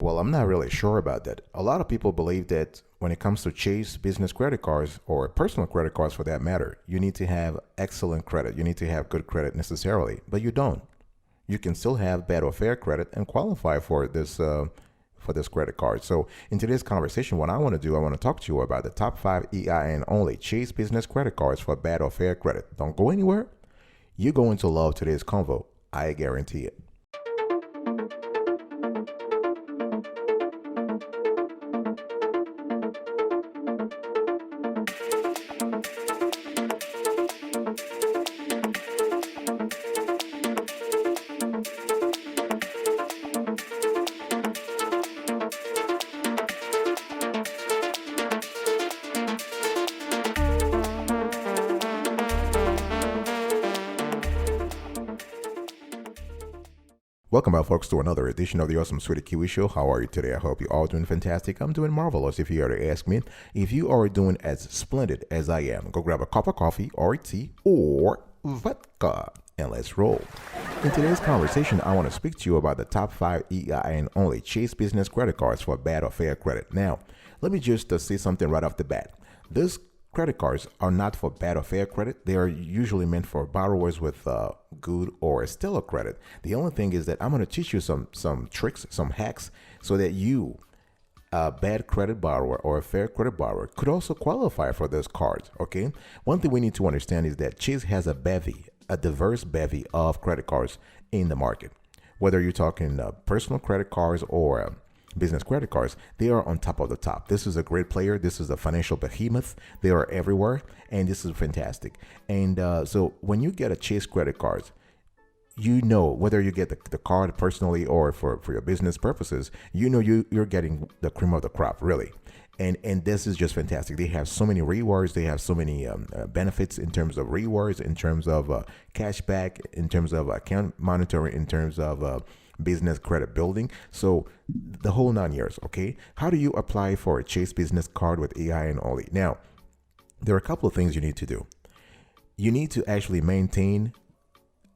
Well, I'm not really sure about that. A lot of people believe that when it comes to Chase business credit cards or personal credit cards for that matter, you need to have excellent credit. You need to have good credit necessarily, but you don't. You can still have bad or fair credit and qualify for this credit card. So in today's conversation, what I want to do, I want to talk to you about the top 5 EIN only Chase business credit cards for bad or fair credit. Don't go anywhere. You're going to love today's convo. I guarantee it. Welcome back, folks, to another edition of the Awesome Sweetie Kiwi Show. How are you today? I hope you're all doing fantastic. I'm doing marvelous, if you are to ask me. If you are doing as splendid as I am, go grab a cup of coffee or tea or vodka and let's roll. In today's conversation, I want to speak to you about the top 5 EIN only Chase business credit cards for bad or fair credit. Now, let me just say something right off the bat. This credit cards are not for bad or fair credit. They are usually meant for borrowers with good or stellar credit. The only thing is that I'm going to teach you some tricks, some hacks, so that you, a bad credit borrower or a fair credit borrower, could also qualify for those cards. Okay. One thing we need to understand is that Chase has a diverse bevy of credit cards in the market. Whether you're talking personal credit cards or business credit cards, they are on top of the top. This is a great player. This is a financial behemoth. They are everywhere, and this is fantastic. And so when you get a Chase credit card, you know, whether you get the card personally or for your business purposes, you know you're getting the cream of the crop, really. And this is just fantastic. They have so many rewards. They have so many benefits in terms of rewards, in terms of cash back, in terms of account monitoring, in terms of business credit building. So the whole 9 years. Okay. How do you apply for a Chase business card with EIN only? Now, there are a couple of things you need to do. You need to actually maintain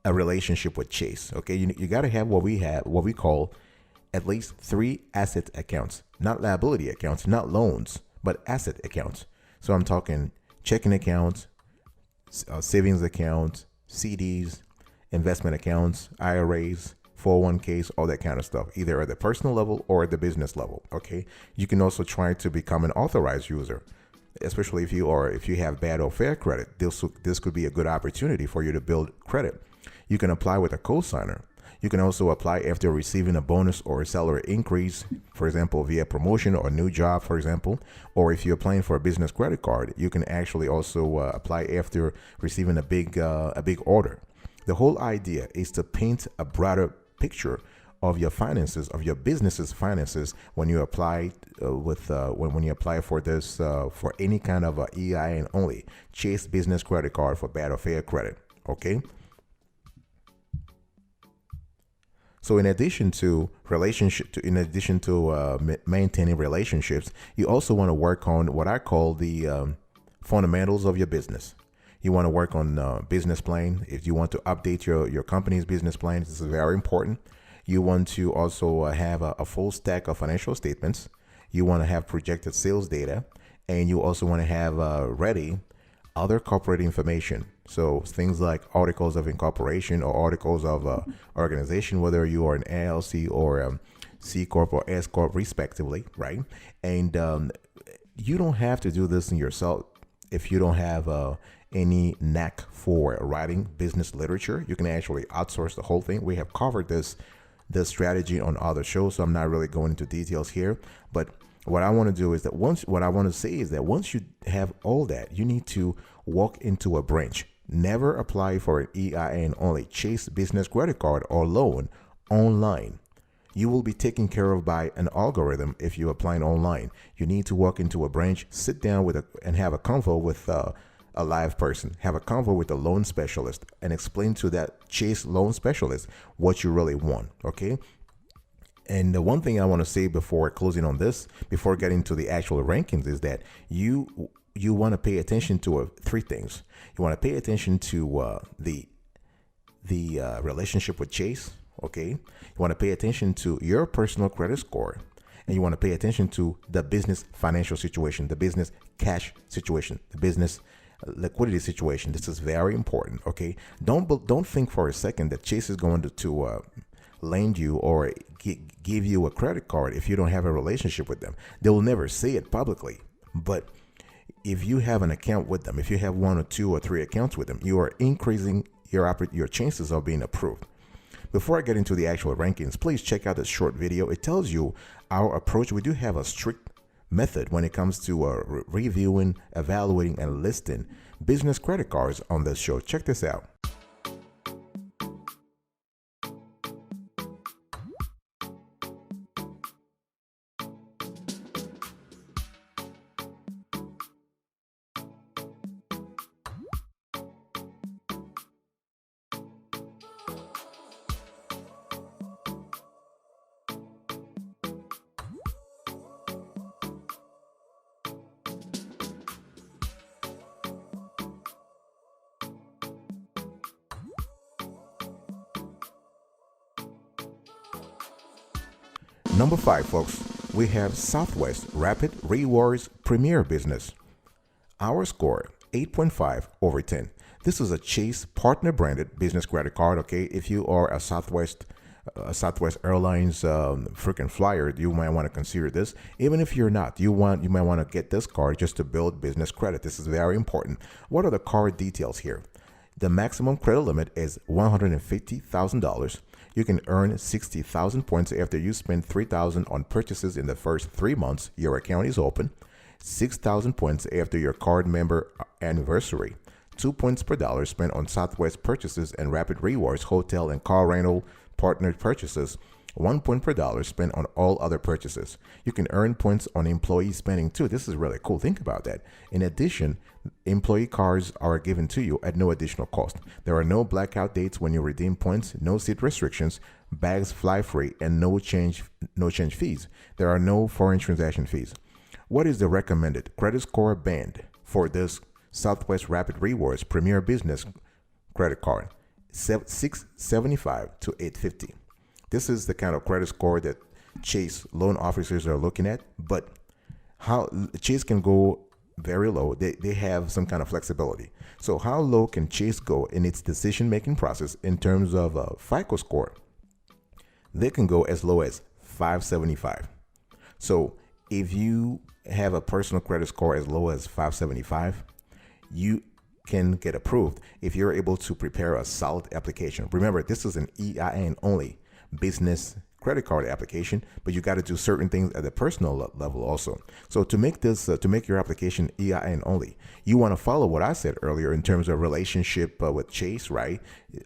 a relationship with Chase. Okay. You got to have what we call at least 3 asset accounts, not liability accounts, not loans, but asset accounts. So I'm talking checking accounts, savings accounts, CDs, investment accounts, IRAs, 401ks, all that kind of stuff, either at the personal level or at the business level. Okay. You can also try to become an authorized user, especially if you have bad or fair credit. This could be a good opportunity for you to build credit. You can apply with a co-signer. You can also apply after receiving a bonus or a salary increase, for example, via promotion or a new job, for example. Or if you're applying for a business credit card, you can actually also apply after receiving a big order. The whole idea is to paint a broader picture of your finances, of your business's finances, when you apply when you apply for this for any kind of EIN only Chase business credit card for bad or fair credit. Okay. So in addition to maintaining relationships, you also want to work on what I call the fundamentals of your business. You want to work on business plan. If you want to update your company's business plan, this is very important. You want to also have a full stack of financial statements. You want to have projected sales data, and you also want to have ready other corporate information. So things like articles of incorporation or articles of organization, whether you are an LLC or C Corp or S Corp respectively, right? And you don't have to do this in yourself if you don't have any knack for writing business literature. You can actually outsource the whole thing. We have covered this strategy on other shows, so I'm not really going into details here. But what I want to do is that once you have all that, you need to walk into a branch. Never apply for an EIN only Chase business credit card or loan online. You will be taken care of by an algorithm if you're applying online. You need to walk into a branch, sit down and have a convo with a live person, have a convo with a loan specialist, and explain to that Chase loan specialist what you really want. Okay. And the one thing I want to say before closing on this, before getting to the actual rankings, is that you want to pay attention to 3 things. You want to pay attention to the relationship with Chase. Okay. You want to pay attention to your personal credit score. and you want to pay attention to the business financial situation, the business cash situation, the business liquidity situation. This is very important. Okay, don't think for a second that Chase is going to lend you or give you a credit card if you don't have a relationship with them. They will never say it publicly, but if you have an account with them, if you have 1 or 2 or 3 accounts with them, you are increasing your chances of being approved. Before I get into the actual rankings, please check out this short video. It tells you our approach. We do have a strict method when it comes to reviewing, evaluating, and listing business credit cards on this show. Check this out. Number 5, folks, we have Southwest Rapid Rewards Premier Business. Our score, 8.5 over 10. This is a Chase partner branded business credit card. Okay, if you are a Southwest Airlines freaking flyer, you might want to consider this. Even if you're not, you might want to get this card just to build business credit. This is very important. What are the card details here? The maximum credit limit is $150,000. You can earn 60,000 points after you spend 3,000 on purchases in the first 3 months your account is open. 6,000 points after your card member anniversary. 2 points per dollar spent on Southwest purchases and Rapid Rewards hotel and car rental partnered purchases. 1 point per dollar spent on all other purchases. You can earn points on employee spending too. This is really cool. Think about that. In addition, employee cards are given to you at no additional cost. There are no blackout dates when you redeem points, no seat restrictions, bags fly free, and no change fees. There are no foreign transaction fees. What is the recommended credit score band for this Southwest Rapid Rewards Premier Business credit card? 675 to 850. This is the kind of credit score that Chase loan officers are looking at, but how Chase can go very low. They have some kind of flexibility. So how low can Chase go in its decision-making process in terms of a FICO score? They can go as low as 575. So if you have a personal credit score as low as 575, you can get approved if you're able to prepare a solid application. Remember, this is an EIN only business credit card application, but you got to do certain things at the personal level also. So to make this, to make your application EIN only, you want to follow what I said earlier in terms of relationship with Chase, right?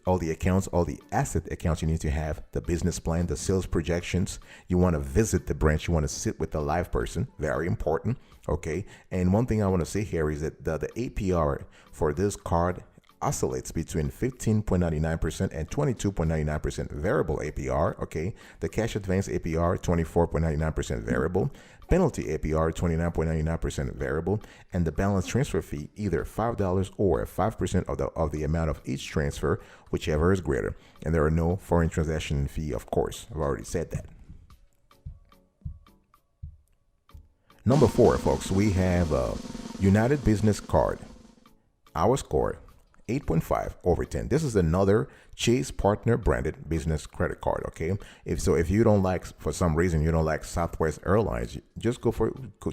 All the accounts, all the asset accounts you need to have, the business plan, the sales projections. You want to visit the branch. You want to sit with the live person. Very important. Okay. And one thing I want to say here is that the APR for this card oscillates between 15.99% and 22.99% variable APR. Okay, the cash advance APR 24.99% variable, penalty APR 29.99% variable, and the balance transfer fee either $5 or 5% of the amount of each transfer, whichever is greater. And there are no foreign transaction fee, of course. I've already said that. Number 4, folks, we have a United Business Card. Our score, 8.5 over 10. This is another Chase partner branded business credit card. Okay, if you don't like, for some reason you don't like Southwest Airlines, just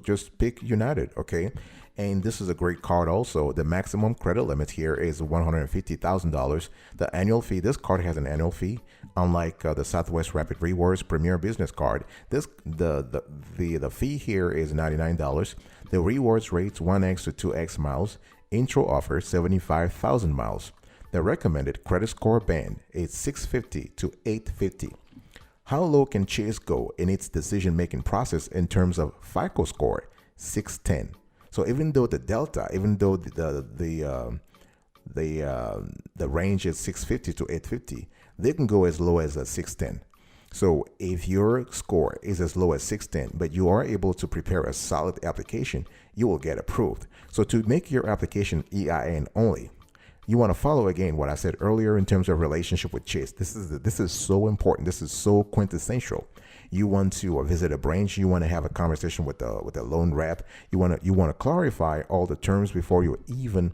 just pick United. Okay, and this is a great card also. The maximum credit limit here is $150,000. The annual fee, this card has an annual fee, unlike the Southwest Rapid Rewards Premier Business Card. The fee here is $99. The rewards rates 1x to 2x miles. Intro offer 75,000 miles. The recommended credit score band is 650 to 850. How low can Chase go in its decision-making process in terms of FICO score? 610. So even though the delta, even though the range is 650 to 850, they can go as low as a 610. So if your score is as low as 610, but you are able to prepare a solid application, you will get approved. So to make your application EIN only, you want to follow again what I said earlier in terms of relationship with Chase. This is so important. This is so quintessential. you want to visit a branch, you want to have a conversation with the loan rep, you want to clarify all the terms before you even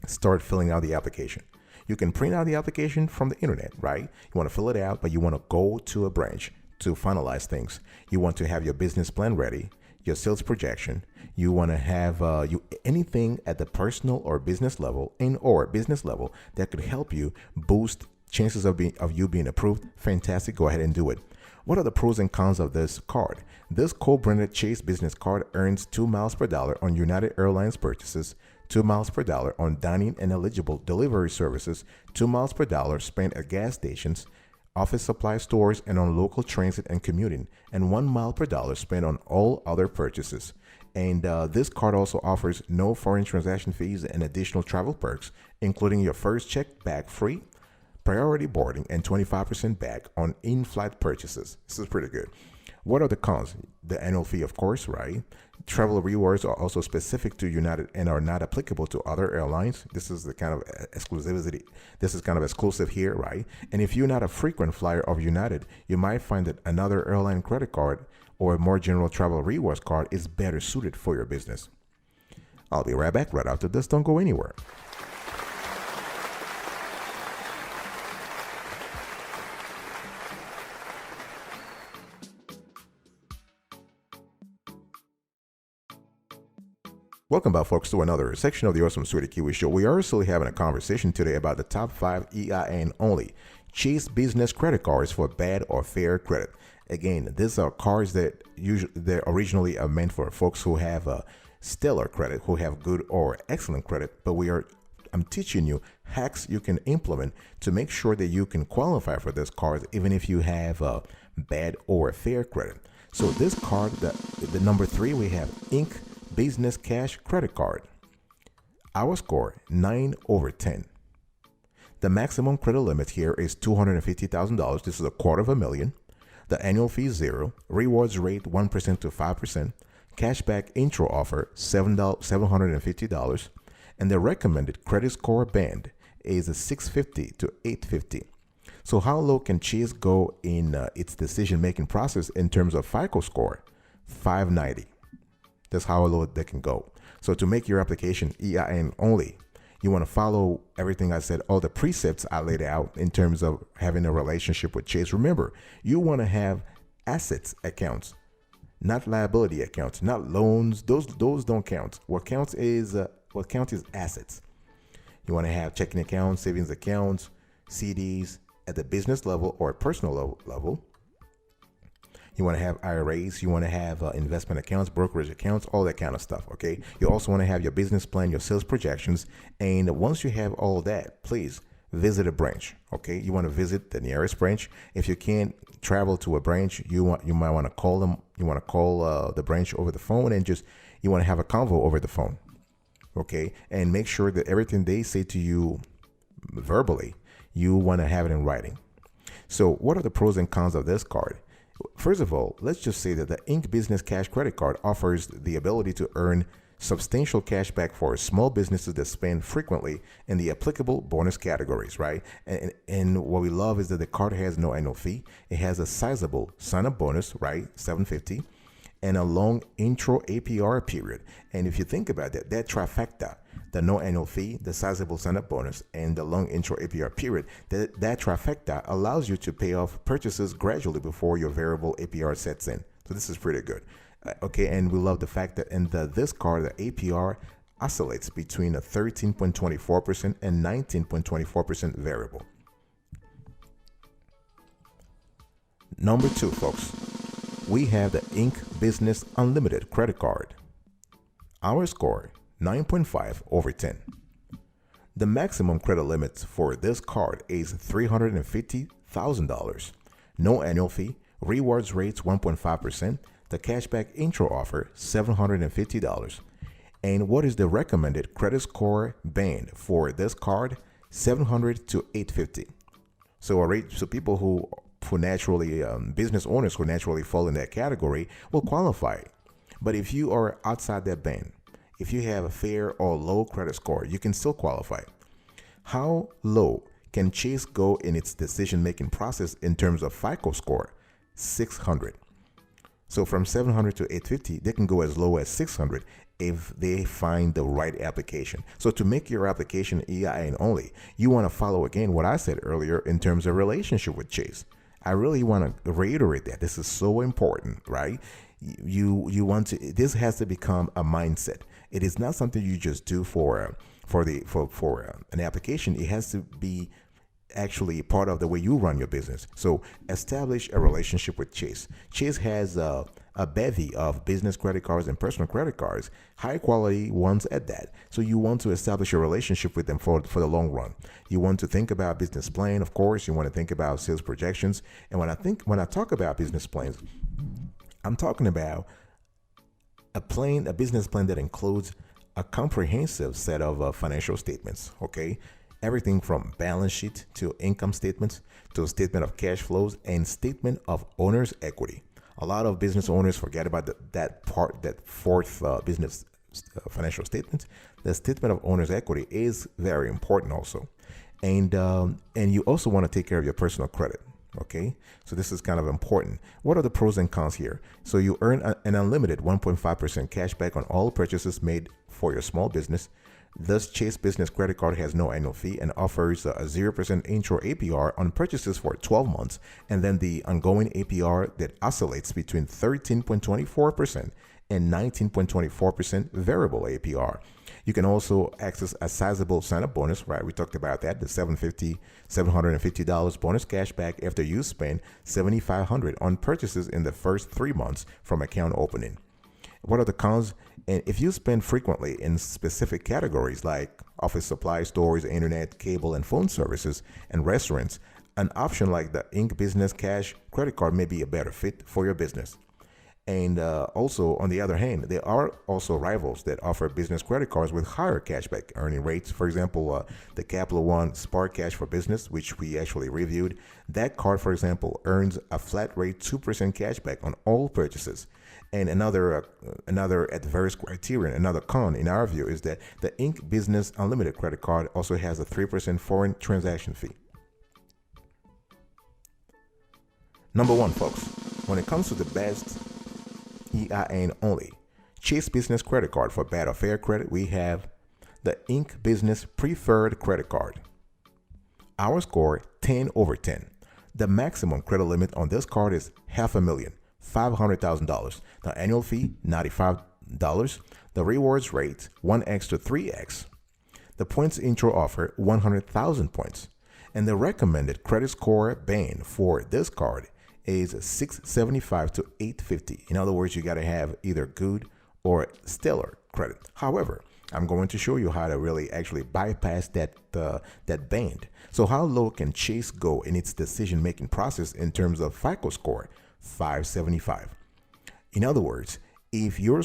start filling out the application. You can print out the application from the internet, right? You want to fill it out, but you want to go to a branch to finalize things. You want to have your business plan ready, your sales projection. You want to have anything at the personal or business level that could help you boost chances of you being approved. Fantastic. Go ahead and do it. What are the pros and cons of this card? This co-branded Chase business card earns 2 miles per dollar on United Airlines purchases, 2 miles per dollar on dining and eligible delivery services, 2 miles per dollar spent at gas stations, office supply stores, and on local transit and commuting, and 1 mile per dollar spent on all other purchases. And this card also offers no foreign transaction fees and additional travel perks, including your first check bag free, priority boarding, and 25% back on in-flight purchases. This is pretty good. What are the cons? The annual fee, of course, right? Travel rewards are also specific to United and are not applicable to other airlines. This is the kind of exclusivity. This is kind of exclusive here, right? And if you're not a frequent flyer of United, you might find that another airline credit card or a more general travel rewards card is better suited for your business. I'll be right back right after this. Don't go anywhere. Welcome back, folks, to another section of the Awesome Sweetie Kiwi Show. We are still having a conversation today about the top 5 EIN only Chase business credit cards for bad or fair credit. Again, these are cards that they're originally are meant for folks who have a stellar credit, who have good or excellent credit. But I'm teaching you hacks you can implement to make sure that you can qualify for this card, even if you have a bad or fair credit. So this card, the number 3, we have Inc. Business Cash Credit Card. Our score 9/10. The maximum credit limit here is $250,000. This is $250,000. The annual fee is 0. Rewards rate 1% to 5%. Cashback intro offer $750. And the recommended credit score band is a 650 to 850. So how low can Chase go in its decision-making process in terms of FICO score? 590. That's how low they can go. So to make your application EIN only, you want to follow everything I said, all the precepts I laid out in terms of having a relationship with Chase. Remember, you want to have assets accounts, not liability accounts, not loans. Those don't count. What counts is assets. You want to have checking accounts, savings accounts, CDs at the business level or personal level. You want to have IRAs, you want to have investment accounts, brokerage accounts, all that kind of stuff, okay? You also want to have your business plan, your sales projections, and once you have all that, please visit a branch, okay? You want to visit the nearest branch. If you can't travel to a branch, you might want to call them. You want to call the branch over the phone and you want to have a convo over the phone, okay? And make sure that everything they say to you verbally, you want to have it in writing. So what are the pros and cons of this card? First of all, let's just say that the Inc. Business Cash Credit Card offers the ability to earn substantial cash back for small businesses that spend frequently in the applicable bonus categories, right? And what we love is that the card has no annual fee. It has a sizable sign-up bonus, right? $750, and a long intro APR period. And if you think about that trifecta, the no annual fee, the sizable sign-up bonus, and the long intro APR period, that trifecta allows you to pay off purchases gradually before your variable APR sets in. So this is pretty good. Okay, and we love the fact that in this card, the APR oscillates between a 13.24% and 19.24% variable. Number 2, folks, we have the Inc. Business Unlimited Credit Card. Our score 9.5/10. The maximum credit limit for this card is $350,000. No annual fee. Rewards rates 1.5%. The cashback intro offer $750. And what is the recommended credit score band for this card? 700 to 850. So people who naturally business owners who naturally fall in that category will qualify. But if you are outside that band, if you have a fair or low credit score, you can still qualify. How low can Chase go in its decision-making process in terms of FICO score? 600. So from 700 to 850, they can go as low as 600 if they find the right application. So to make your application EIN only, you want to follow again what I said earlier in terms of relationship with Chase. I really want to reiterate that this is so important, right? You want to, this has to become a mindset. It is not something you just do for an application. It has to be actually part of the way you run your business. So establish a relationship with Chase. Chase has a bevy of business credit cards and personal credit cards, high quality ones at that. So you want to establish a relationship with them for the long run. You want to think about business plan, of course. You want to think about sales projections. And when I talk about business plans, I'm talking about a business plan that includes a comprehensive set of financial statements, okay? Everything from balance sheet to income statements to a statement of cash flows and statement of owner's equity. A lot of business owners forget about that fourth business financial statement. The statement of owner's equity is very important also. And you also want to take care of your personal credit. Okay, so this is kind of important. What are the pros and cons here? So you earn an unlimited 1.5% cash back on all purchases made for your small business. Thus, Chase Business Credit Card has no annual fee and offers a 0% intro APR on purchases for 12 months, and then the ongoing APR that oscillates between 13.24% and 19.24% variable APR. You can also access a sizable sign-up bonus, right? We talked about that, the $750 bonus cash back after you spend $7,500 on purchases in the first 3 months from account opening. What are the cons? And if you spend frequently in specific categories like office supply stores, internet, cable, and phone services, and restaurants, an option like the Inc. Business Cash credit card may be a better fit for your business. And also, on the other hand, there are also rivals that offer business credit cards with higher cashback earning rates. For example, the Capital One Spark Cash for Business, which we actually reviewed. That card, for example, earns a flat rate 2% cashback on all purchases. And another adverse criterion, another con in our view, is that the Inc. Business Unlimited credit card also has a 3% foreign transaction fee. Number one, folks, when it comes to the best EIN only Chase Business Credit Card for bad or fair credit, we have the Inc. Business Preferred Credit Card. Our score, 10 over 10. The maximum credit limit on this card is $500,000, $500,000. The annual fee, $95. The rewards rate, 1x to 3x. The points intro offer, 100,000 points. And the recommended credit score band for this card is 675 to 850. In other words, you got to have either good or stellar credit. However, I'm going to show you how to really actually bypass that band. So how low can Chase go in its decision-making process in terms of FICO score? 575. In other words, if your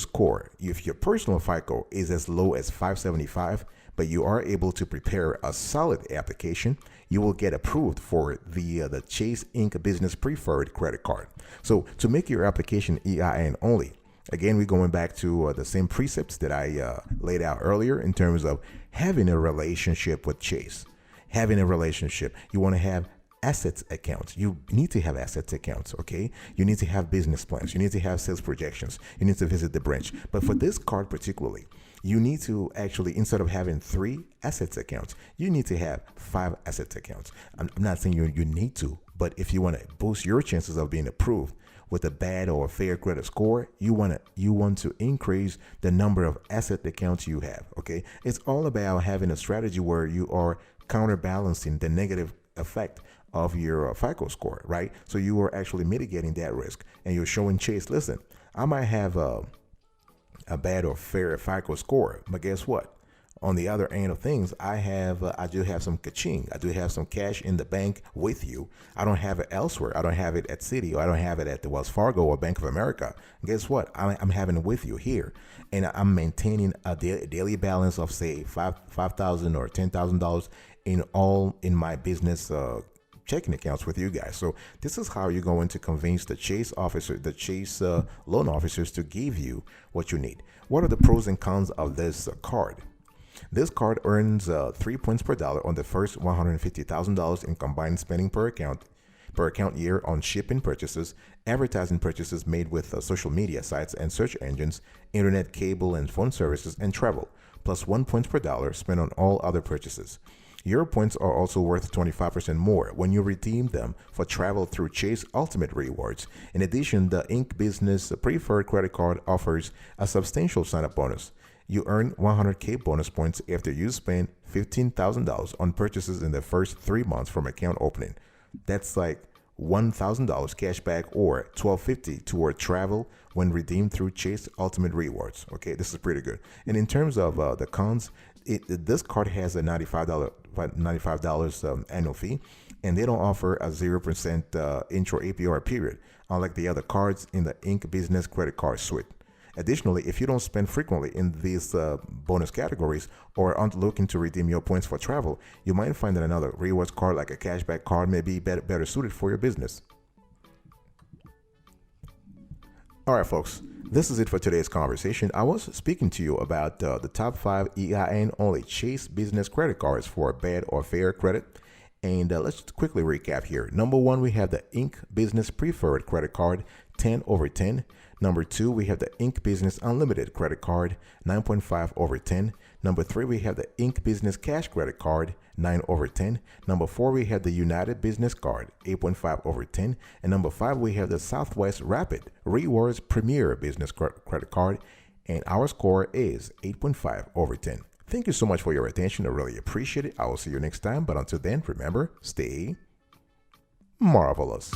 personal FICO is as low as 575, but you are able to prepare a solid application, you will get approved for the Chase Inc. Business Preferred Credit Card. So to make your application EIN only, again, we're going back to the same precepts that I laid out earlier in terms of having a relationship with Chase. Having a relationship, you want to have assets accounts. You need to have assets accounts, okay? You need to have business plans. You need to have sales projections. You need to visit the branch. But for this card particularly, you need to actually, instead of having 3 assets accounts, you need to have 5 assets accounts. I'm not saying you need to, but if you want to boost your chances of being approved with a bad or fair credit score, you want to increase the number of asset accounts you have, okay? It's all about having a strategy where you are counterbalancing the negative effect of your FICO score, right? So you are actually mitigating that risk, and you're showing Chase, listen, I might have a bad or fair FICO score, but guess what? On the other end of things, I do have some kaching. I do have some cash in the bank with you. I don't have it elsewhere. I don't have it at Citi, or I don't have it at the Wells Fargo or Bank of America. Guess what? I'm having it with you here, and I'm maintaining a daily balance of say $5,000 or $10,000 in my business checking accounts with you guys. So this is how you're going to convince the Chase loan officers to give you what you need. What are the pros and cons of this card? This card earns 3 points per dollar on the first $150,000 in combined spending per account per account year on shipping purchases, advertising purchases made with social media sites and search engines, internet, cable, and phone services, and travel, plus 1 point per dollar spent on all other purchases. Your points are also worth 25% more when you redeem them for travel through Chase Ultimate Rewards. In addition, the Inc. Business Preferred Credit Card offers a substantial sign-up bonus. You earn 100K bonus points after you spend $15,000 on purchases in the first 3 months from account opening. That's like $1,000 cash back or $1,250 toward travel when redeemed through Chase Ultimate Rewards. Okay, this is pretty good. And in terms of the cons, this card has a $95 annual fee, and they don't offer a 0% intro APR period, unlike the other cards in the Inc. Business Credit Card suite. Additionally, if you don't spend frequently in these bonus categories or aren't looking to redeem your points for travel, you might find that another rewards card like a cashback card may be better suited for your business. All right, folks, this is it for today's conversation. I was speaking to you about the top 5 EIN only Chase business credit cards for bad or fair credit. And let's quickly recap here. Number 1, we have the Inc. Business Preferred Credit Card, 10 over 10. Number 2, we have the Inc. Business Unlimited Credit Card, 9.5 over 10. Number 3, we have the Inc. Business Cash Credit Card, 9 over 10. Number 4, we have the United Business Card, 8.5 over 10. And number 5, we have the Southwest Rapid Rewards Premier Business Credit Card, and our score is 8.5 over 10. Thank you so much for your attention. I really appreciate it. I will see you next time. But until then, remember, stay marvelous.